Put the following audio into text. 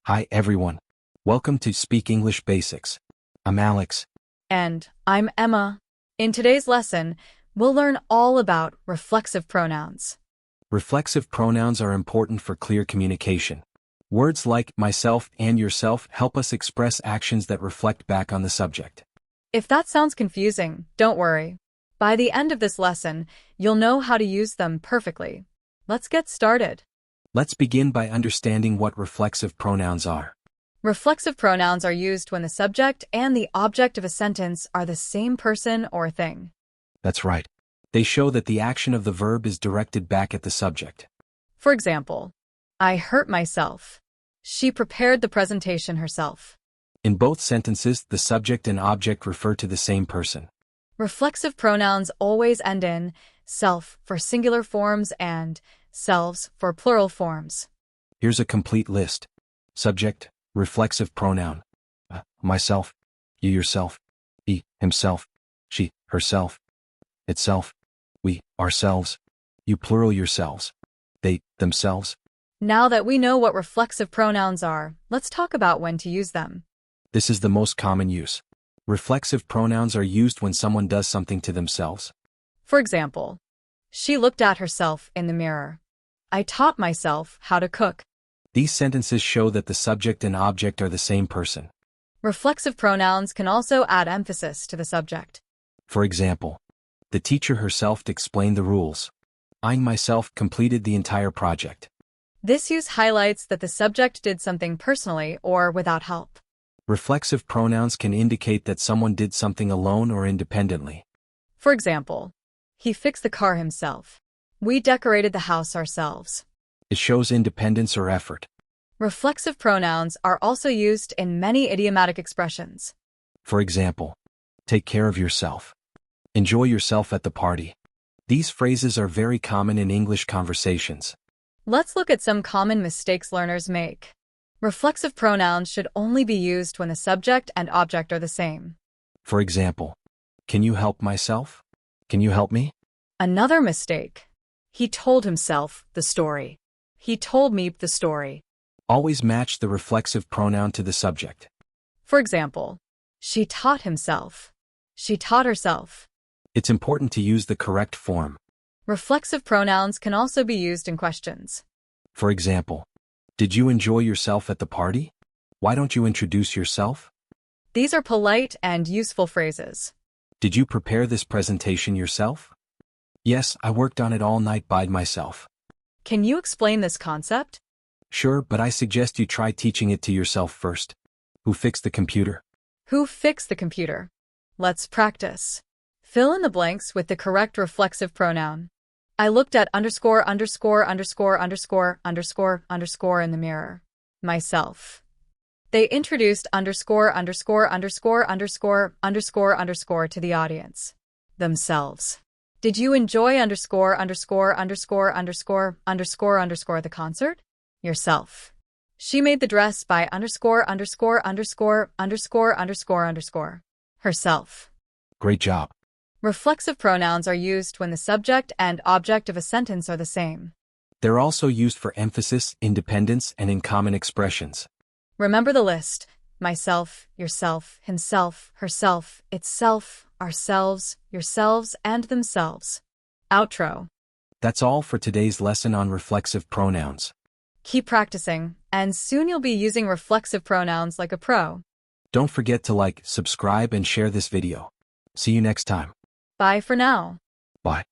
Hi everyone. Welcome to Speak English Basics. I'm Alex. And I'm Emma. In today's lesson, we'll learn all about reflexive pronouns. Reflexive pronouns are important for clear communication. Words like myself and yourself help us express actions that reflect back on the subject. If that sounds confusing, don't worry. By the end of this lesson, you'll know how to use them perfectly. Let's get started. Let's begin by understanding what reflexive pronouns are. Reflexive pronouns are used when the subject and the object of a sentence are the same person or thing. That's right. They show that the action of the verb is directed back at the subject. For example, I hurt myself. She prepared the presentation herself. In both sentences, the subject and object refer to the same person. Reflexive pronouns always end in self for singular forms and selves for plural forms. Here's a complete list. Subject, reflexive pronoun. Myself, you yourself, he, himself, she, herself, itself, we, ourselves, you plural yourselves, they, themselves. Now that we know what reflexive pronouns are, let's talk about when to use them. This is the most common use. Reflexive pronouns are used when someone does something to themselves. For example, she looked at herself in the mirror. I taught myself how to cook. These sentences show that the subject and object are the same person. Reflexive pronouns can also add emphasis to the subject. For example, the teacher herself explained the rules. I myself completed the entire project. This use highlights that the subject did something personally or without help. Reflexive pronouns can indicate that someone did something alone or independently. For example, he fixed the car himself. We decorated the house ourselves. It shows independence or effort. Reflexive pronouns are also used in many idiomatic expressions. For example, take care of yourself. Enjoy yourself at the party. These phrases are very common in English conversations. Let's look at some common mistakes learners make. Reflexive pronouns should only be used when the subject and object are the same. For example, can you help myself? Can you help me? Another mistake. He told himself the story. He told me the story. Always match the reflexive pronoun to the subject. For example, she taught himself. She taught herself. It's important to use the correct form. Reflexive pronouns can also be used in questions. For example, did you enjoy yourself at the party? Why don't you introduce yourself? These are polite and useful phrases. Did you prepare this presentation yourself? Yes, I worked on it all night by myself. Can you explain this concept? Sure, but I suggest you try teaching it to yourself first. Who fixed the computer? Who fixed the computer? Let's practice. Fill in the blanks with the correct reflexive pronoun. I looked at underscore underscore underscore underscore underscore underscore in the mirror. Myself. They introduced underscore underscore underscore underscore underscore underscore to the audience. Themselves. Did you enjoy underscore underscore underscore underscore underscore underscore the concert? Yourself. She made the dress by underscore underscore underscore underscore underscore underscore herself. Great job. Reflexive pronouns are used when the subject and object of a sentence are the same. They're also used for emphasis, independence, and in common expressions. Remember the list: myself, yourself, himself, herself, itself, ourselves, yourselves, and themselves. Outro. That's all for today's lesson on reflexive pronouns. Keep practicing, and soon you'll be using reflexive pronouns like a pro. Don't forget to like, subscribe, and share this video. See you next time. Bye for now. Bye.